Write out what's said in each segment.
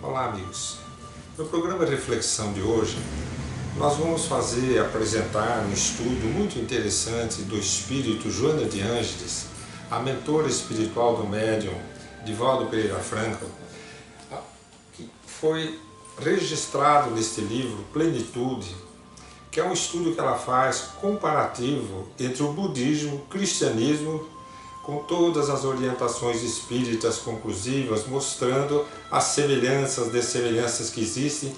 Olá, amigos. No programa Reflexão de hoje, nós vamos apresentar um estudo muito interessante do espírito Joana de Ângeles, a mentora espiritual do médium Divaldo Pereira Franco, que foi registrado neste livro Plenitude, que é um estudo que ela faz comparativo entre o budismo, o cristianismo, com todas as orientações espíritas conclusivas, mostrando as semelhanças, dessemelhanças que existem,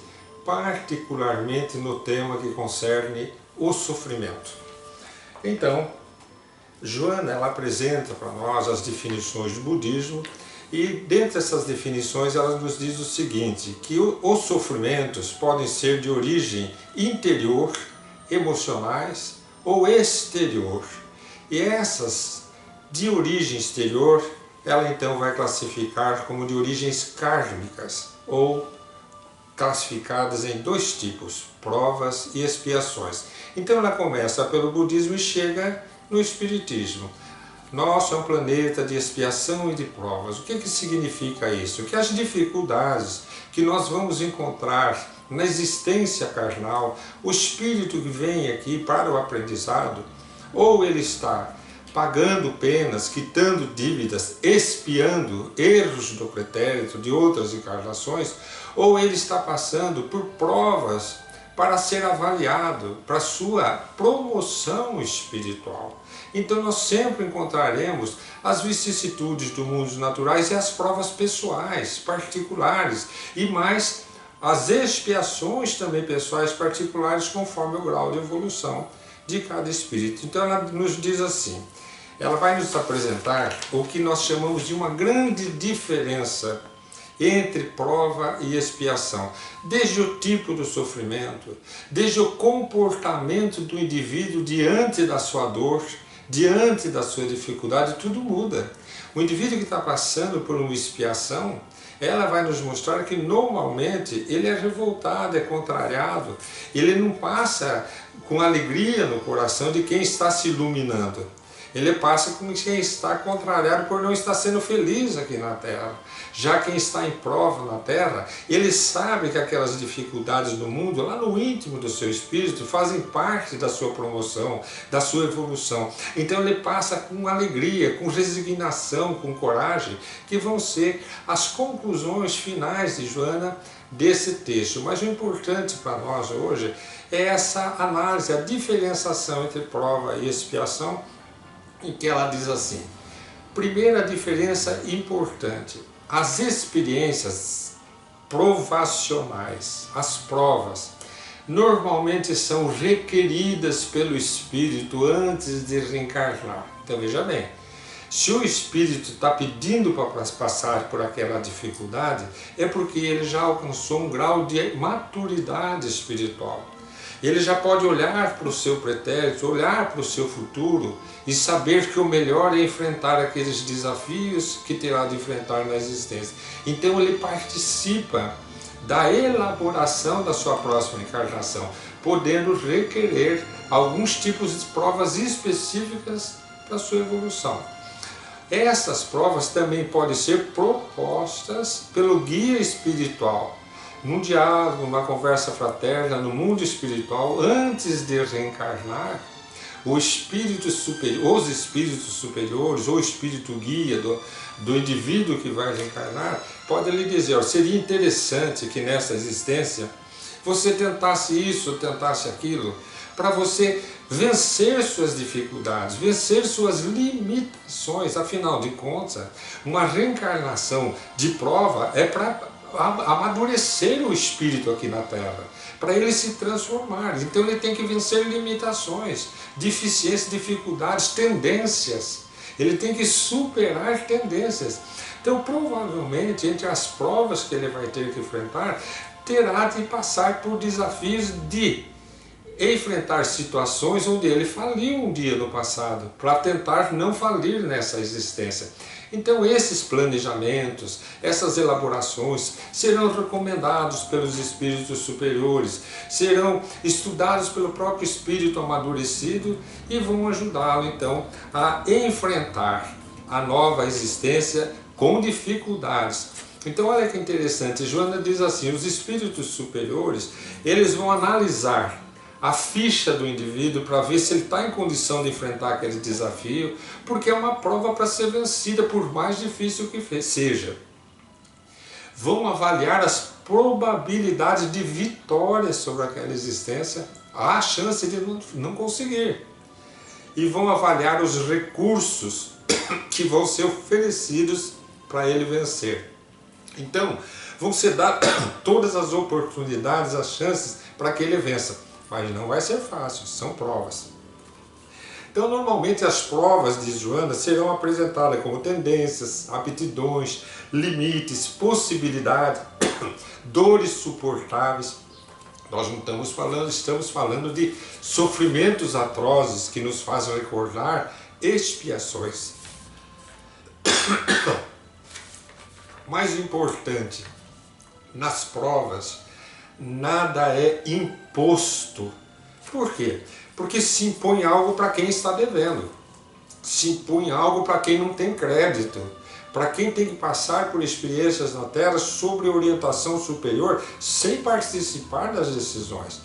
particularmente no tema que concerne o sofrimento. Então, Joana, ela apresenta para nós as definições do budismo e, dentre essas definições, ela nos diz o seguinte, que os sofrimentos podem ser de origem interior, emocionais ou exterior. E essas de origem exterior, ela então vai classificar como de origens kármicas, ou classificadas em dois tipos, provas e expiações. Então ela começa pelo budismo e chega no espiritismo. Nosso é um planeta de expiação e de provas. O que significa isso? Que as dificuldades que nós vamos encontrar na existência carnal, o espírito que vem aqui para o aprendizado, ou ele está pagando penas, quitando dívidas, expiando erros do pretérito de outras encarnações, ou ele está passando por provas para ser avaliado, para sua promoção espiritual. Então nós sempre encontraremos as vicissitudes do mundo dos naturais e as provas pessoais, particulares, e mais as expiações também pessoais particulares conforme o grau de evolução de cada espírito. Então ela nos diz assim, ela vai nos apresentar o que nós chamamos de uma grande diferença entre prova e expiação, desde o tipo do sofrimento, desde o comportamento do indivíduo diante da sua dor, diante da sua dificuldade, tudo muda. O indivíduo que está passando por uma expiação, ela vai nos mostrar que normalmente ele é revoltado, é contrariado, ele não passa com alegria no coração de quem está se iluminando. Ele passa como quem está contrariado por não estar sendo feliz aqui na Terra. Já quem está em prova na Terra, ele sabe que aquelas dificuldades do mundo, lá no íntimo do seu espírito, fazem parte da sua promoção, da sua evolução. Então ele passa com alegria, com resignação, com coragem, que vão ser as conclusões finais de Joana desse texto. Mas o importante para nós hoje é essa análise, a diferenciação entre prova e expiação, em que ela diz assim, primeira diferença importante, as experiências provacionais, as provas, normalmente são requeridas pelo espírito antes de reencarnar. Então veja bem, se o espírito está pedindo para passar por aquela dificuldade, é porque ele já alcançou um grau de maturidade espiritual. Ele já pode olhar para o seu pretérito, olhar para o seu futuro e saber que o melhor é enfrentar aqueles desafios que terá de enfrentar na existência. Então ele participa da elaboração da sua próxima encarnação, podendo requerer alguns tipos de provas específicas para a sua evolução. Essas provas também podem ser propostas pelo guia espiritual, num diálogo, numa conversa fraterna, no mundo espiritual, antes de reencarnar, os espíritos superiores, ou o espírito guia do indivíduo que vai reencarnar, pode lhe dizer, ó, seria interessante que nessa existência você tentasse isso, tentasse aquilo, para você vencer suas dificuldades, vencer suas limitações. Afinal de contas, uma reencarnação de prova é para amadurecer o espírito aqui na Terra, para ele se transformar. Então ele tem que vencer limitações, deficiências, dificuldades, tendências. Ele tem que superar tendências. Então provavelmente entre as provas que ele vai ter que enfrentar, terá de passar por desafios de enfrentar situações onde ele faliu um dia no passado, para tentar não falir nessa existência. Então esses planejamentos, essas elaborações serão recomendados pelos espíritos superiores, serão estudados pelo próprio espírito amadurecido e vão ajudá-lo então a enfrentar a nova existência com dificuldades. Então olha que interessante, Joana diz assim, os espíritos superiores, eles vão analisar a ficha do indivíduo para ver se ele está em condição de enfrentar aquele desafio, porque é uma prova para ser vencida, por mais difícil que seja. Vão avaliar as probabilidades de vitória sobre aquela existência, há a chance de não conseguir. E vão avaliar os recursos que vão ser oferecidos para ele vencer. Então, vão ser dadas todas as oportunidades, as chances para que ele vença. Mas não vai ser fácil, são provas. Então, normalmente as provas de Joana serão apresentadas como tendências, aptidões, limites, possibilidades, dores suportáveis. Nós não estamos falando de sofrimentos atrozes que nos fazem recordar expiações. Mais importante, nas provas, nada é imposto. Por quê? Porque se impõe algo para quem está devendo, se impõe algo para quem não tem crédito, para quem tem que passar por experiências na Terra sobre orientação superior sem participar das decisões.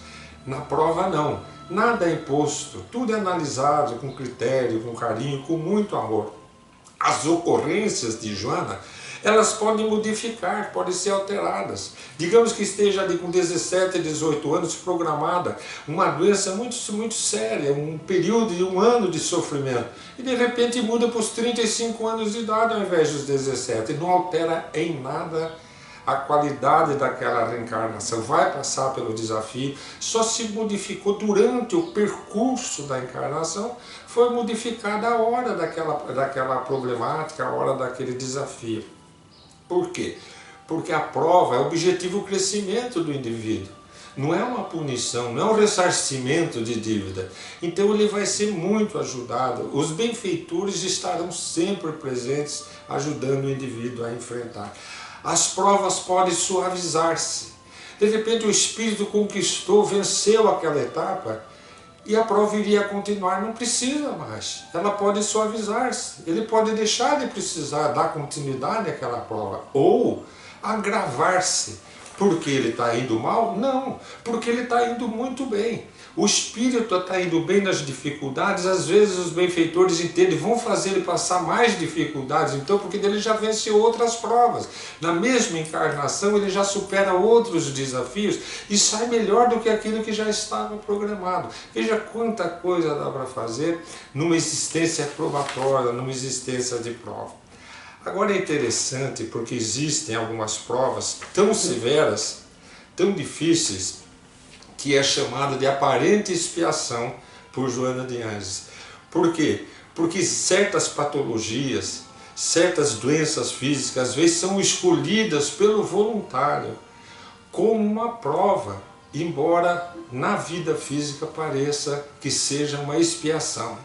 Na prova não, nada é imposto, tudo é analisado com critério, com carinho, com muito amor. As ocorrências de Joana, elas podem modificar, podem ser alteradas. Digamos que esteja ali com 17, 18 anos programada uma doença muito séria, um período de 1 ano de sofrimento, e de repente muda para os 35 anos de idade ao invés dos 17, não altera em nada a qualidade daquela reencarnação, vai passar pelo desafio, só se modificou durante o percurso da encarnação, foi modificada a hora daquela problemática, a hora daquele desafio. Por quê? Porque a prova é o objetivo do crescimento do indivíduo, não é uma punição, não é um ressarcimento de dívida. Então ele vai ser muito ajudado, os benfeitores estarão sempre presentes ajudando o indivíduo a enfrentar. As provas podem suavizar-se. De repente o espírito conquistou, venceu aquela etapa e a prova iria continuar, não precisa mais. Ela pode suavizar-se, ele pode deixar de precisar dar continuidade àquela prova ou agravar-se. Porque ele está indo mal? Não, porque ele está indo muito bem. O espírito está indo bem nas dificuldades, às vezes os benfeitores entendem, vão fazer ele passar mais dificuldades, então, porque ele já venceu outras provas. Na mesma encarnação ele já supera outros desafios e sai melhor do que aquilo que já estava programado. Veja quanta coisa dá para fazer numa existência probatória, numa existência de prova. Agora é interessante porque existem algumas provas tão severas, tão difíceis, que é chamada de aparente expiação por Joana de Ângeles. Por quê? Porque certas patologias, certas doenças físicas, às vezes são escolhidas pelo voluntário como uma prova, embora na vida física pareça que seja uma expiação.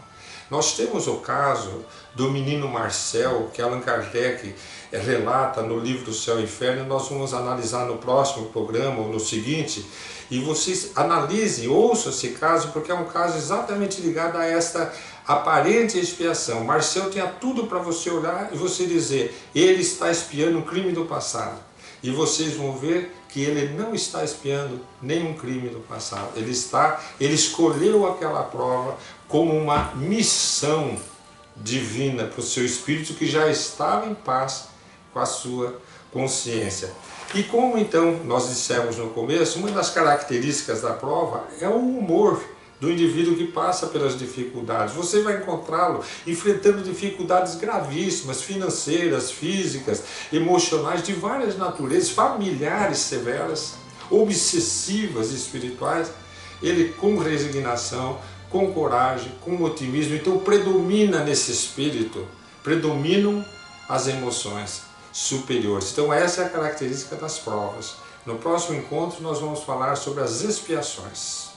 Nós temos o caso do menino Marcel, que Allan Kardec relata no livro do Céu e Inferno, nós vamos analisar no próximo programa ou no seguinte, e vocês analisem, ouçam esse caso, porque é um caso exatamente ligado a esta aparente expiação. Marcel tinha tudo para você olhar e você dizer, ele está expiando um crime do passado. E vocês vão ver que ele não está expiando nenhum crime do passado. Ele escolheu aquela prova como uma missão divina para o seu espírito que já estava em paz com a sua consciência. E como então nós dissemos no começo, uma das características da prova é o humor do indivíduo que passa pelas dificuldades. Você vai encontrá-lo enfrentando dificuldades gravíssimas, financeiras, físicas, emocionais, de várias naturezas, familiares severas, obsessivas espirituais. Ele com resignação, com coragem, com otimismo, então predomina nesse espírito, predominam as emoções superiores. Então essa é a característica das provas. No próximo encontro nós vamos falar sobre as expiações.